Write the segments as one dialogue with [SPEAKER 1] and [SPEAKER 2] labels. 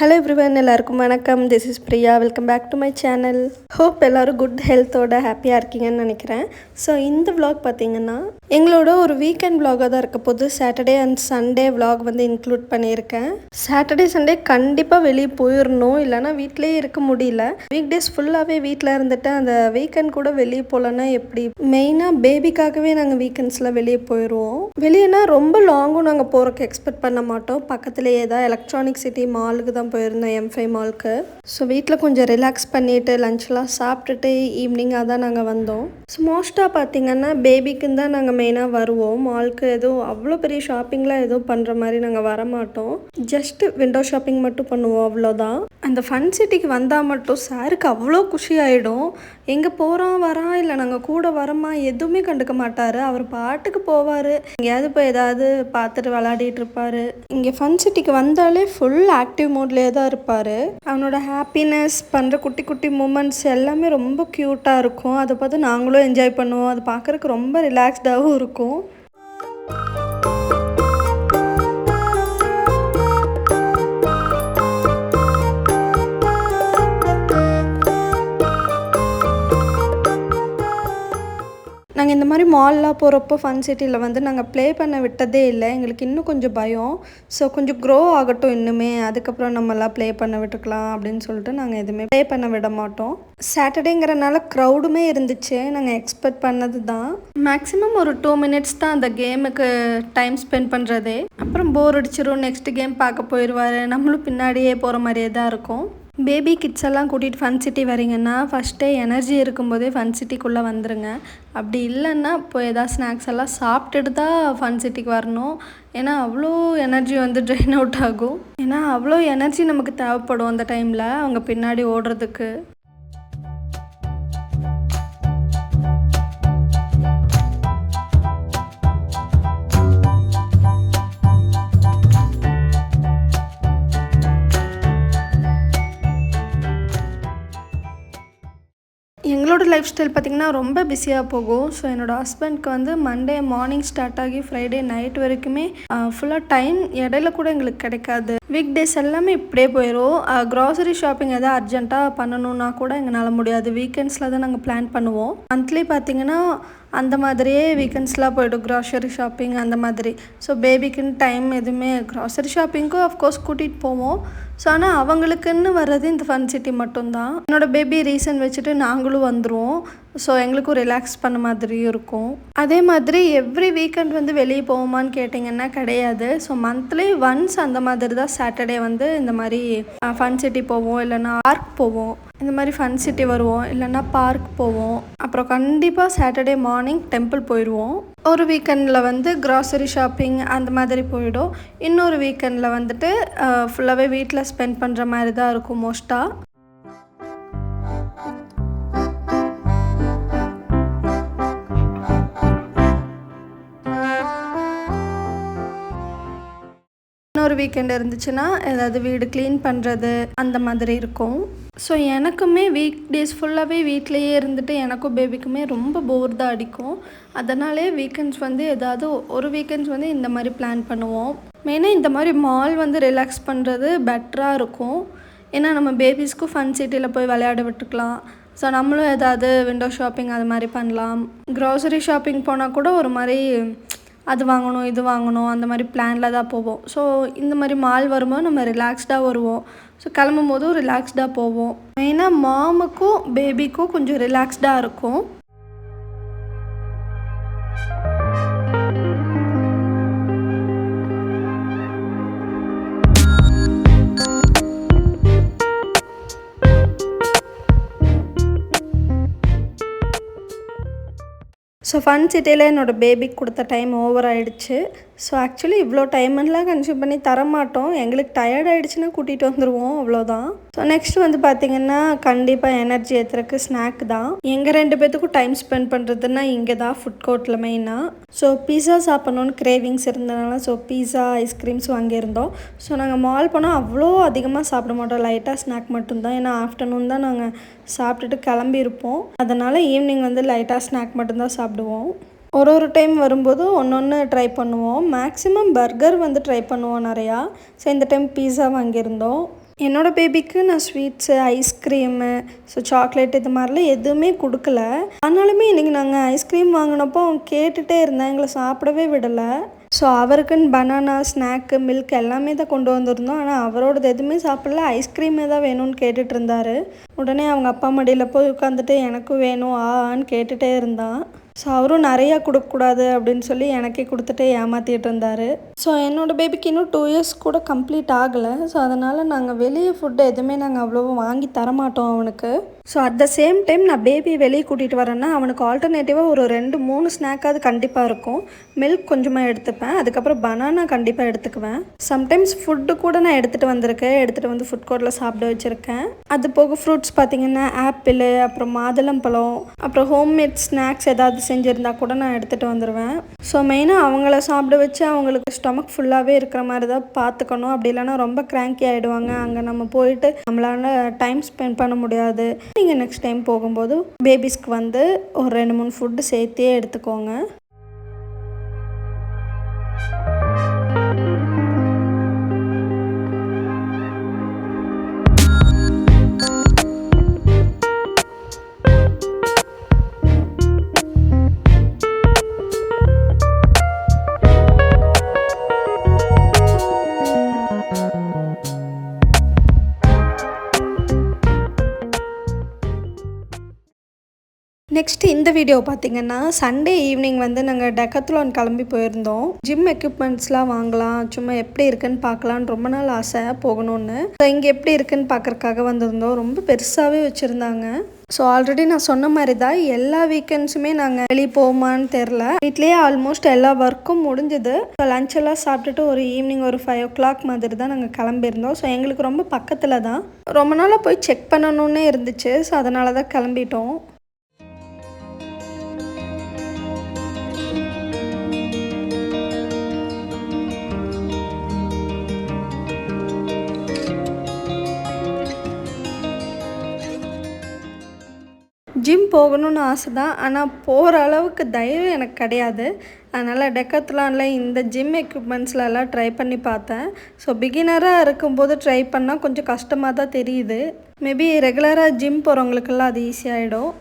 [SPEAKER 1] Hello everyone, எல்லாருக்கும் வணக்கம். This is Priya. Welcome back to my channel. Hope எல்லோரும் good ஹெல்த்தோட ஹாப்பியாக இருக்கீங்கன்னு நினைக்கிறேன். ஸோ இந்த vlog பார்த்திங்கன்னா எங்களோட ஒரு வீக்கெண்ட் vlog-ஆக தான் இருக்க போது. சாட்டர்டே அண்ட் சண்டே vlog வந்து இன்க்ளூட் பண்ணியிருக்கேன். சாட்டர்டே சண்டே கண்டிப்பாக வெளியே போயிடணும், இல்லைனா வீட்டிலே இருக்க முடியல. வீக் டேஸ் ஃபுல்லாகவே வீட்டில் இருந்துட்டு அந்த வீக்கெண்ட் கூட வெளியே போகலன்னா எப்படி? மெயினாக பேபிக்காகவே நாங்கள் வீக்கெண்ட்ஸில் வெளியே போயிடுவோம். வெளியேனா ரொம்ப லாங்கும் நாங்கள் போகிறக்கு எக்ஸ்பெக்ட் பண்ண மாட்டோம். பக்கத்துலேயே தான் எலக்ட்ரானிக் சிட்டி மாலுக்கு தான் போயிருந்தோம், M5 மாலுக்கு. ஸோ வீட்டில் கொஞ்சம் ரிலாக்ஸ் பண்ணிவிட்டு லன்ச்லாம் சாப்பிட்டுட்டு ஈவினிங்காக தான் நாங்கள் வந்தோம். ஸோ மோஸ்ட்டாக பார்த்திங்கன்னா பேபிக்குன்னு தான் நாங்கள் மெயினாக வருவோம். மாலுக்கு எதுவும் அவ்வளோ பெரிய ஷாப்பிங்லாம் எதுவும் பண்ணுற மாதிரி நாங்கள் வரமாட்டோம். ஜஸ்ட்டு விண்டோ ஷாப்பிங் மட்டும் பண்ணுவோம், அவ்வளோதான். அந்த ஃபன் சிட்டிக்கு வந்தால் மட்டும் சாருக்கு அவ்வளோ குஷி ஆகிடும். எங்கே போகிறோம் வரான் இல்லை நாங்கள் கூட வரோமா எதுவுமே கண்டுக்க மாட்டார். அவர் பாட்டுக்கு போவார், எங்கேயாவது போய் ஏதாவது பார்த்துட்டு விளையாடிட்டு இருப்பார். இங்கே ஃபன் சிட்டிக்கு வந்தாலே ஃபுல் ஆக்டிவ் மோட்லேயே தான் இருப்பார். அவனோட ஹாப்பினஸ் பண்ணுற குட்டி குட்டி மூமெண்ட்ஸ் எல்லாமே ரொம்ப க்யூட்டாக இருக்கும். அதை பார்த்து நாங்களும் என்ஜாய் பண்ணுவோம். அது பார்க்குறக்கு ரொம்ப ரிலாக்ஸ்டாகவும் இருக்கும். நாங்கள் இந்த மாதிரி மால்லாம் போகிறப்போ ஃபன் சிட்டியில் வந்து நாங்கள் ப்ளே பண்ண விட்டதே இல்லை. எங்களுக்கு இன்னும் கொஞ்சம் பயம். ஸோ கொஞ்சம் க்ரோ ஆகட்டும் இன்னுமே, அதுக்கப்புறம் நம்மலாம் ப்ளே பண்ண விட்டுக்கலாம் அப்படின்னு சொல்லிட்டு நாங்கள் எதுவுமே ப்ளே பண்ண விட மாட்டோம். சாட்டர்டேங்கிறனால க்ரௌடுமே இருந்துச்சு. நாங்கள் எக்ஸ்பெக்ட் பண்ணது தான். மேக்ஸிமம் ஒரு 2 மினிட்ஸ் தான் அந்த கேமுக்கு டைம் ஸ்பெண்ட் பண்ணுறதே. அப்புறம் போர் அடிச்சிடும், நெக்ஸ்ட் கேம் பார்க்க போயிடுவார். நம்மளும் பின்னாடியே போகிற மாதிரியே தான் இருக்கும். பேபி கிட்ஸ் எல்லாம் கூட்டிகிட்டு ஃபன் சிட்டி வரீங்கன்னா ஃபஸ்ட்டே எனர்ஜி இருக்கும்போதே ஃபன் சிட்டிக்குள்ளே வந்துடுங்க. அப்படி இல்லைன்னா இப்போ ஏதாவது ஸ்நாக்ஸ் எல்லாம் சாப்பிட்டுட்டு தான் ஃபன் சிட்டிக்கு வரணும். ஏன்னா அவ்வளோ எனர்ஜி வந்து ட்ரெயின் அவுட் ஆகும். ஏன்னா அவ்வளோ எனர்ஜி நமக்கு தேவைப்படும் அந்த டைமில் அவங்க பின்னாடி ஓடுறதுக்கு. எங்களோட லைஃப் ஸ்டைல் பார்த்திங்கன்னா ரொம்ப பிஸியாக போகும். ஸோ என்னோடய ஹஸ்பண்ட்க்கு வந்து மண்டே மார்னிங் ஸ்டார்ட் ஆகி ஃப்ரைடே நைட் வரைக்குமே ஃபுல்லாக டைம் இடையில கூட எங்களுக்கு கிடைக்காது. வீக் டேஸ் எல்லாமே இப்படியே போயிடும். க்ராசரி ஷாப்பிங் எதாவது அர்ஜென்ட்டாக பண்ணணுன்னா கூட எங்களால் முடியாது. வீக்கெண்ட்ஸில் தான் நாங்கள் பிளான் பண்ணுவோம். மந்த்லி பார்த்திங்கன்னா அந்த மாதிரியே வீக்கெண்ட்ஸ்லாம் போய்டும் க்ராசரி ஷாப்பிங் அந்த மாதிரி. ஸோ பேபிக்குன்னு டைம் எதுவுமே க்ராசரி ஷாப்பிங்க்கும் அஃப்கோர்ஸ் கூட்டிகிட்டு போவோம். ஸோ ஆனால் அவங்களுக்குன்னு வர்றது இந்த ஃபன் சிட்டி மட்டும்தான். என்னோடய பேபி ரீசன் வச்சுட்டு நாங்களும் வந்துடுவோம். ஸோ எங்களுக்கும் ரிலாக்ஸ் பண்ண மாதிரியும் இருக்கும். அதே மாதிரி எவ்ரி வீக்கெண்ட் வந்து வெளியே போவோமான்னு கேட்டிங்கன்னா கிடையாது. ஸோ மந்த்லி ஒன்ஸ் அந்த மாதிரி தான் சாட்டர்டே வந்து இந்த மாதிரி ஃபன் சிட்டி போவோம், இல்லைன்னா பார்க் போவோம். இந்த மாதிரி ஃபன் சிட்டி வருவோம், இல்லைன்னா பார்க் போவோம். அப்புறம் கண்டிப்பாக சாட்டர்டே மார்னிங் டெம்பிள் போயிடுவோம். ஒரு வீக்கெண்டில் வந்து க்ராசரி ஷாப்பிங் அந்த மாதிரி போயிடும். இன்னொரு வீக்கெண்டில் வந்துட்டு ஃபுல்லாகவே வீட்டில் ஸ்பெண்ட் பண்ணுற மாதிரி தான் இருக்கும் மோஸ்ட்டாக. இன்னொரு வீக்கெண்ட் இருந்துச்சுன்னா ஏதாவது வீடு க்ளீன் பண்ணுறது அந்த மாதிரி இருக்கும். ஸோ எனக்குமே வீக் டேஸ் ஃபுல்லாகவே வீட்டிலையே இருந்துட்டு எனக்கும் பேபிக்குமே ரொம்ப போர் தான் அடிக்கும். அதனாலே வீக்கெண்ட்ஸ் வந்து ஏதாவது ஒரு வீக்கெண்ட்ஸ் வந்து இந்த மாதிரி பிளான் பண்ணுவோம். மெயினாக இந்த மாதிரி மால் வந்து ரிலாக்ஸ் பண்ணுறது பெட்டராக இருக்கும். ஏன்னா நம்ம பேபிஸ்க்கும் ஃபன் சிட்டியில் போய் விளையாட விட்டுக்கலாம். ஸோ நம்மளும் ஏதாவது விண்டோ ஷாப்பிங் அது மாதிரி பண்ணலாம். க்ராசரி ஷாப்பிங் போனால் கூட ஒரு மாதிரி அது வாங்கணும் இது வாங்கணும் அந்த மாதிரி பிளானில் தான் போவோம். ஸோ இந்த மாதிரி மால் வரும்போது நம்ம ரிலாக்ஸ்டாக வருவோம். ஸோ கிளம்பும் போதும் ரிலாக்ஸ்டாக போவோம். மெயினாக மாமுக்கும் பேபிக்கும் கொஞ்சம் ரிலாக்ஸ்டாக இருக்கும். ஸோ ஃபன் சிட்டியில் என்னோடய பேபிக்கு கொடுத்த டைம் ஓவர் ஆகிடுச்சு. ஸோ ஆக்சுவலி இவ்வளோ டைமெல்லாம் கன்சியூம் பண்ணி தரமாட்டோம். எங்களுக்கு டயர்ட் ஆகிடுச்சுன்னா கூட்டிகிட்டு வந்துடுவோம், அவ்வளோதான். ஸோ நெக்ஸ்ட் வந்து பார்த்திங்கன்னா கண்டிப்பாக எனர்ஜி ஏற்றுறக்கு ஸ்நாக் தான். எங்கள் 2 பேர்த்துக்கும் டைம் ஸ்பெண்ட் பண்ணுறதுன்னா இங்கே தான் ஃபுட் கோர்ட்டில் மெயினாக. ஸோ பீஸா சாப்பிட்ணுன்னு கிரேவிங்ஸ் இருந்ததுனால ஸோ பீஸா ஐஸ்கிரீம்ஸ் வாங்கியிருந்தோம். ஸோ நாங்கள் மால் போனால் அவ்வளோ அதிகமாக சாப்பிட மாட்டோம், லைட்டாக ஸ்நாக் மட்டும்தான். ஏன்னா ஆஃப்டர்நூன் தான் நாங்கள் சாப்பிட்டுட்டு கிளம்பியிருப்போம். அதனால் ஈவினிங் வந்து லைட்டாக ஸ்நாக் மட்டும்தான் சாப்பிடுவோம். ஒரு டைம் வரும்போது ஒன்று ட்ரை பண்ணுவோம். மேக்ஸிமம் பர்கர் வந்து ட்ரை பண்ணுவோம் நிறையா. ஸோ இந்த டைம் பீஸா வாங்கியிருந்தோம். என்னோடய பேபிக்கு நான் ஸ்வீட்ஸு, ஐஸ்கிரீமு, ஸோ சாக்லேட் இது மாதிரிலாம் எதுவுமே கொடுக்கல. ஆனாலுமே இன்றைக்கி நாங்கள் ஐஸ்கிரீம் வாங்கினப்போ அவன் கேட்டுகிட்டே இருந்தேன், எங்களை சாப்பிடவே விடலை. ஸோ அவருக்குன்னு பனானா, ஸ்நாக்கு, மில்க் எல்லாமே தான் கொண்டு வந்திருந்தோம். ஆனால் அவரோடது எதுவுமே சாப்பிடல, ஐஸ்கிரீமே தான் வேணும்னு கேட்டுட்டு இருந்தார். உடனே அவங்க அப்பா மடியில் போய் உட்காந்துட்டு எனக்கும் வேணும் ஆன்னு கேட்டுகிட்டே இருந்தான். ஸோ அவரும் நிறையா கொடுக்கக்கூடாது அப்படின்னு சொல்லி எனக்கே கொடுத்துட்டு ஏமாற்றிட்டு இருந்தார். ஸோ என்னோடய பேபிக்கு இன்னும் 2 இயர்ஸ் கூட கம்ப்ளீட் ஆகலை. ஸோ அதனால் நாங்கள் வெளியே ஃபுட்டு எதுவுமே நாங்கள் அவ்வளோவா வாங்கி தரமாட்டோம் அவனுக்கு. So at the same time நான் பேபி வெளியே கூட்டிகிட்டு வரேன்னா அவனுக்கு ஆல்டர்னேட்டிவாக ஒரு 2-3 ஸ்நாக்காவது கண்டிப்பாக இருக்கும். மில்க் கொஞ்சமாக எடுத்துப்பேன், அதுக்கப்புறம் பனானா கண்டிப்பாக எடுத்துக்குவேன். சம்டைம்ஸ் ஃபுட்டு கூட நான் எடுத்துகிட்டு வந்திருக்கேன், எடுத்துகிட்டு வந்து ஃபுட் கோர்ட்டில் சாப்பிட வச்சுருக்கேன். அது போக ஃப்ரூட்ஸ் பார்த்திங்கன்னா ஆப்பிள், அப்புறம் மாதுளம்பழம், அப்புறம் ஹோம்மேட் ஸ்நாக்ஸ் ஏதாவது செஞ்சுருந்தா கூட நான் எடுத்துகிட்டு வந்துடுவேன். ஸோ மெயினாக அவங்கள சாப்பிட வச்சு அவங்களுக்கு ஸ்டொமக் ஃபுல்லாகவே இருக்கிற மாதிரி தான் பார்த்துக்கணும். அப்படி இல்லைனா ரொம்ப கிராங்கி ஆகிடுவாங்க. அங்கே நம்ம போயிட்டு நம்மளால் டைம் ஸ்பெண்ட் பண்ண முடியாது. நீங்கள் நெக்ஸ்ட் டைம் போகும்போது பேபிஸ்க்கு வந்து ஒரு 2-3 ஃபுட்டு சேர்த்தே எடுத்துக்கோங்க. நெக்ஸ்ட்டு இந்த வீடியோ பார்த்திங்கன்னா சண்டே ஈவினிங் வந்து நாங்கள் டெக்கத்லான் கிளம்பி போயிருந்தோம். ஜிம் எக்யூப்மெண்ட்ஸ்லாம் வாங்கலாம், சும்மா எப்படி இருக்குன்னு பார்க்கலான்னு ரொம்ப நாள் ஆசை போகணுன்னு. ஸோ இங்கே எப்படி இருக்குன்னு பார்க்குறக்காக வந்திருந்தோம். ரொம்ப பெருசாகவே வச்சுருந்தாங்க. ஸோ ஆல்ரெடி நான் சொன்ன மாதிரி தான் எல்லா வீக்கெண்ட்ஸுமே நாங்கள் வெளியே போவோமான்னு தெரில. வீட்லேயே ஆல்மோஸ்ட் எல்லா ஒர்க்கும் முடிஞ்சுது. ஸோ லஞ்ச் எல்லாம் சாப்பிட்டுட்டு ஒரு ஈவினிங் ஒரு 5 o'clock மாதிரி தான் நாங்கள் கிளம்பியிருந்தோம். ஸோ எங்களுக்கு ரொம்ப பக்கத்தில் தான், ரொம்ப நாளாக போய் செக் பண்ணணுன்னே இருந்துச்சு. ஸோ அதனால தான் கிளம்பிட்டோம். ஜிம் போகணுன்னு ஆசை தான், ஆனால் போகிற அளவுக்கு தைரியம் எனக்கு கிடையாது. அதனால் டெக்கத்லானில் இந்த ஜிம் எக்யூப்மெண்ட்ஸ்லலாம் ட்ரை பண்ணி பார்த்தேன். ஸோ பிகினராக இருக்கும்போது ட்ரை பண்ணால் கொஞ்சம் கஷ்டமாக தான் தெரியுது. மேபி ரெகுலராக ஜிம் போகிறவங்களுக்கெல்லாம் அது ஈஸியாகிடும்.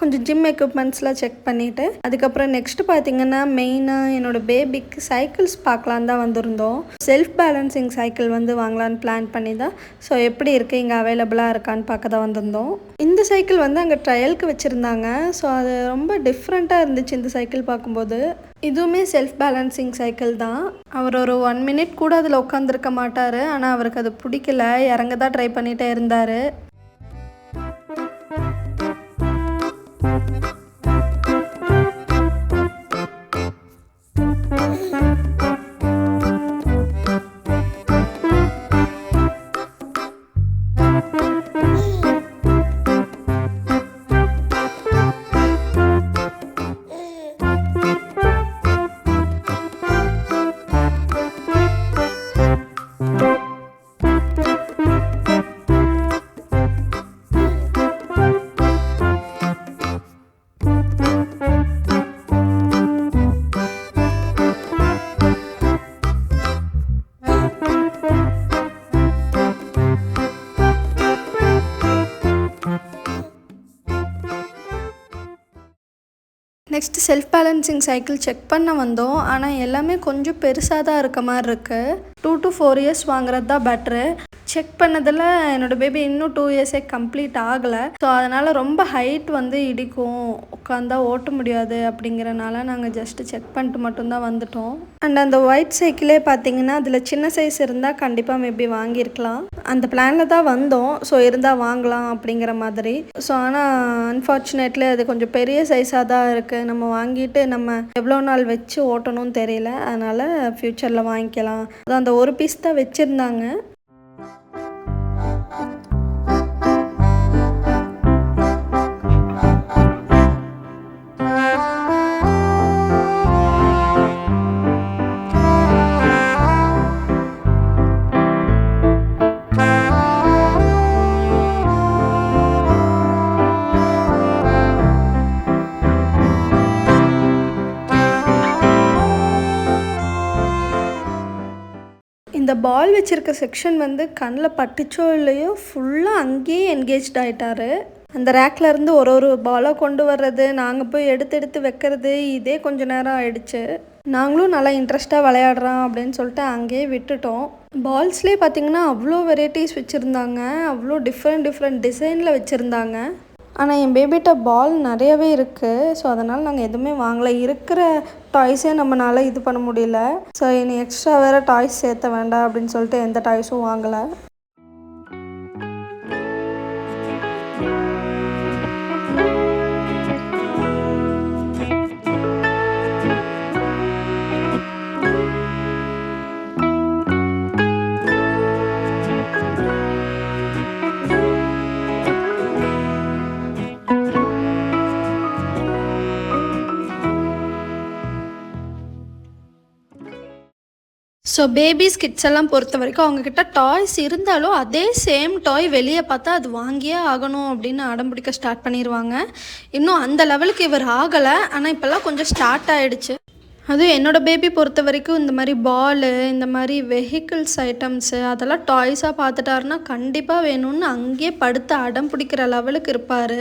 [SPEAKER 1] கொஞ்சம் ஜிம் எக்யூப்மெண்ட்ஸ்லாம் செக் பண்ணிவிட்டு அதுக்கப்புறம் நெக்ஸ்ட்டு பார்த்திங்கன்னா மெயினாக என்னோடய பேபிக்கு சைக்கிள்ஸ் பார்க்கலான் தான் வந்திருந்தோம். செல்ஃப் பேலன்சிங் சைக்கிள் வந்து வாங்கலான்னு பிளான் பண்ணி தான். ஸோ எப்படி இருக்குது, இங்கே அவைலபிளாக இருக்கான்னு பார்க்க தான் வந்திருந்தோம். இந்த சைக்கிள் வந்து அங்கே ட்ரையலுக்கு வச்சுருந்தாங்க. ஸோ அது ரொம்ப டிஃப்ரெண்ட்டாக இருந்துச்சு இந்த சைக்கிள் பார்க்கும்போது. இதுவுமே செல்ஃப் பேலன்சிங் சைக்கிள் தான். அவர் ஒரு 1 minute கூட அதில் உட்காந்துருக்க மாட்டார். ஆனால் அவருக்கு அது பிடிக்கல, இறங்க தான் ட்ரை பண்ணிகிட்டே இருந்தார். Next self balancing cycle check பண்ண வந்தோம். ஆனால் எல்லாமே கொஞ்சம் பெருசாக தான் இருக்க மாதிரி இருக்குது. 2 to 4 years வாங்குறது தான் பெட்ரு. செக் பண்ணதில் என்னோடய பேபி இன்னும் 2 yearsே கம்ப்ளீட் ஆகலை. ஸோ அதனால் ரொம்ப ஹைட் வந்து இடிக்கும், உட்காந்தா ஓட்ட முடியாது. அப்படிங்கிறனால நாங்கள் ஜஸ்ட்டு செக் பண்ணிட்டு மட்டும்தான் வந்துட்டோம். அண்ட் அந்த ஒயிட் சைக்கிளே பார்த்திங்கன்னா அதில் சின்ன சைஸ் இருந்தால் கண்டிப்பாக மேபி வாங்கியிருக்கலாம். அந்த பிளானில் தான் வந்தோம். ஸோ இருந்தால் வாங்கலாம் அப்படிங்கிற மாதிரி. ஸோ ஆனால் அன்ஃபார்ச்சுனேட்லி அது கொஞ்சம் பெரிய சைஸாக தான் இருக்குது. நம்ம வாங்கிட்டு நம்ம எவ்வளோ நாள் வச்சு ஓட்டணும்னு தெரியல. அதனால் ஃப்யூச்சரில் வாங்கிக்கலாம். அது அந்த ஒரு பீஸ் தான் வச்சுருந்தாங்க. இந்த பால் வச்சுருக்க செக்ஷன் வந்து கண்ணில் பட்டுச்சோ இல்லையோ ஃபுல்லாக அங்கேயே என்கேஜ்ட் ஆகிட்டாரு. அந்த ரேக்கில் இருந்து ஒரு பாலை கொண்டு வர்றது, நாங்கள் போய் எடுத்து வைக்கிறது, இதே கொஞ்சம் நேரம் ஆயிடுச்சு. நாங்களும் நல்லா இன்ட்ரெஸ்ட்டாக விளையாடுறோம் அப்படின்னு சொல்லிட்டு அங்கேயே விட்டுட்டோம். பால்ஸ்லேயே பார்த்திங்கன்னா அவ்வளோ வெரைட்டிஸ் வச்சுருந்தாங்க, அவ்வளோ டிஃப்ரெண்ட் டிசைனில் வச்சுருந்தாங்க. ஆனால் என் பேபிகிட்ட பால் நிறையவே இருக்குது. ஸோ அதனால் நாங்கள் எதுவுமே வாங்கலை. இருக்கிற டாய்ஸே நம்மளால் இது பண்ண முடியல. ஸோ இனி எக்ஸ்ட்ரா வேறு டாய்ஸ் சேர்த்த வேண்டாம் அப்படின்னு சொல்லிட்டு எந்த டாய்ஸும் வாங்கலை. ஸோ பேபிஸ் கிட்ஸ் எல்லாம் பொறுத்த வரைக்கும் அவங்கக்கிட்ட டாய்ஸ் இருந்தாலும் அதே சேம் டாய் வெளியே பார்த்தா அது வாங்கியே ஆகணும் அப்படின்னு அடம்பிடிக்க ஸ்டார்ட் பண்ணிடுவாங்க. இன்னும் அந்த லெவலுக்கு இவர் ஆகலை, ஆனால் இப்போல்லாம் கொஞ்சம் ஸ்டார்ட் ஆகிடுச்சு. அதுவும் என்னோடய பேபி பொறுத்த வரைக்கும் இந்த மாதிரி பாலு, இந்த மாதிரி வெஹிக்கிள்ஸ் ஐட்டம்ஸு அதெல்லாம் டாய்ஸாக பார்த்துட்டாருன்னா கண்டிப்பாக வேணும்னு அங்கேயே படுத்து அடம் பிடிக்கிற லெவலுக்கு இருப்பார்.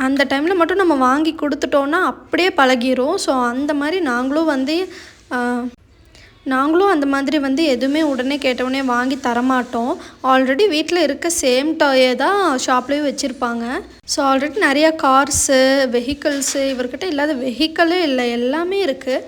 [SPEAKER 1] அந்த டைமில் மட்டும் நம்ம வாங்கி கொடுத்துட்டோன்னா அப்படியே பழகிரும். ஸோ அந்த மாதிரி நாங்களும் அந்த மாதிரி வந்து எதுவுமே உடனே கேட்டவுடனே வாங்கி தரமாட்டோம். ஆல்ரெடி வீட்டில் இருக்க சேம் டாயை தான் ஷாப்லேயும் வச்சுருப்பாங்க. ஸோ ஆல்ரெடி நிறையா கார்ஸு, வெஹிக்கிள்ஸு, இவர்கிட்ட இல்லாத வெஹிக்கிளே இல்லை, எல்லாமே இருக்குது.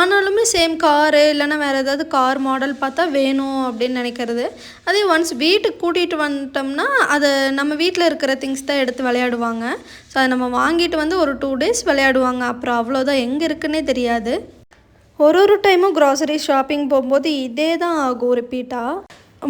[SPEAKER 1] ஆனாலுமே சேம் காரு இல்லைன்னா வேறு ஏதாவது கார் மாடல் பார்த்தா வேணும் அப்படின்னு நினைக்கிறது. அதே ஒன்ஸ் வீட்டுக்கு கூட்டிகிட்டு வந்துட்டோம்னா அதை நம்ம வீட்டில் இருக்கிற திங்ஸ் தான் எடுத்து விளையாடுவாங்க. ஸோ அதை நம்ம வாங்கிட்டு வந்து ஒரு 2 days விளையாடுவாங்க. அப்புறம் அவ்வளோதான், எங்கே இருக்குன்னே தெரியாது. ஒரு டைமும் க்ராசரி ஷாப்பிங் போகும்போது இதே தான் ஆகும் ரிப்பீட்டாக.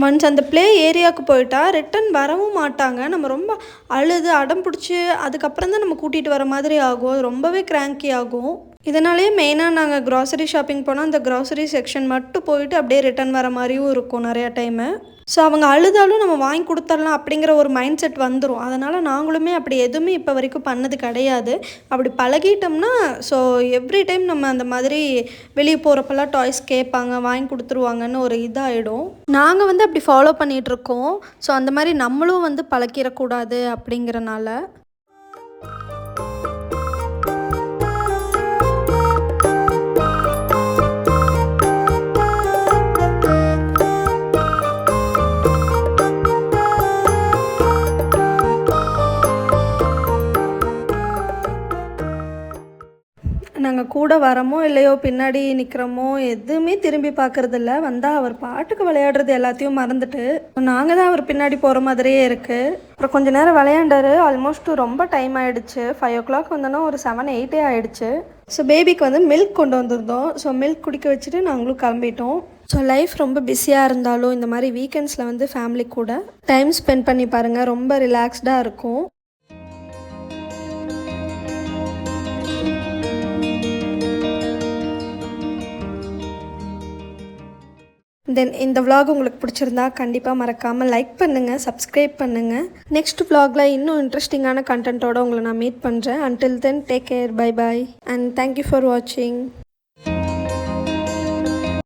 [SPEAKER 1] ஒன்ஸ் அந்த ப்ளே ஏரியாவுக்கு போயிட்டா ரிட்டன் வரவும் மாட்டாங்க. நம்ம ரொம்ப அழுது அடம் பிடிச்சி அதுக்கப்புறம் தான் நம்ம கூட்டிகிட்டு வர மாதிரி ஆகும். ரொம்பவே கிராங்கி ஆகும். இதனாலேயே மெயினாக நாங்கள் க்ராசரி ஷாப்பிங் போனால் அந்த க்ராசரி செக்ஷன் மட்டும் போயிட்டு அப்படியே ரிட்டன் வர மாதிரியும் இருக்கும் நிறையா டைமு. ஸோ அவங்க அழுதாலும் நம்ம வாங்கி கொடுத்துடலாம் அப்படிங்கிற ஒரு மைண்ட் செட் வந்துடும். அதனால் நாங்களுமே அப்படி எதுவுமே இப்போ வரைக்கும் பண்ணது கிடையாது. அப்படி பழகிட்டோம்னா ஸோ எவ்ரி டைம் நம்ம அந்த மாதிரி வெளியே போகிறப்பெல்லாம் டாய்ஸ் கேட்பாங்க, வாங்கி கொடுத்துருவாங்கன்னு ஒரு இதாகிடும். நாங்கள் வந்து அப்படி ஃபாலோ பண்ணிகிட்ருக்கோம். ஸோ அந்த மாதிரி நம்மளும் வந்து பழக்கிடக்கூடாது அப்படிங்கிறனால. நாங்கள் கூட வரமோ இல்லையோ பின்னாடி நிற்கிறோமோ எதுவுமே திரும்பி பார்க்குறதில்ல. வந்தால் அவர் பாட்டுக்கு விளையாடுறது எல்லாத்தையும் மறந்துட்டு நாங்கள் தான் அவர் பின்னாடி போகிற மாதிரியே இருக்குது. அப்புறம் கொஞ்சம் நேரம் விளையாண்டாரு. ஆல்மோஸ்ட் ரொம்ப டைம் ஆகிடுச்சு. 5 o'clock வந்தோன்னா ஒரு 7-8 ஆகிடுச்சு. ஸோ பேபிக்கு வந்து மில்க் கொண்டு வந்திருந்தோம். ஸோ மில்க் குடிக்க வச்சுட்டு நாங்களும் கிளம்பிட்டோம். ஸோ லைஃப் ரொம்ப பிஸியாக இருந்தாலும் இந்த மாதிரி வீக்கெண்ட்ஸில் வந்து ஃபேமிலி கூட டைம் ஸ்பெண்ட் பண்ணி பாருங்கள், ரொம்ப ரிலாக்ஸ்டாக இருக்கும். தென் இந்த vlog உங்களுக்கு பிடிச்சிருந்தா கண்டிப்பாக மறக்காமல் லைக் பண்ணுங்கள், சப்ஸ்கிரைப் பண்ணுங்கள். நெக்ஸ்ட் vlogல இன்னும் இன்ட்ரெஸ்டிங்கான கண்டென்ட்டோடு உங்களை நான் மீட் பண்ணுறேன். until then take care, bye bye and thank you for watching.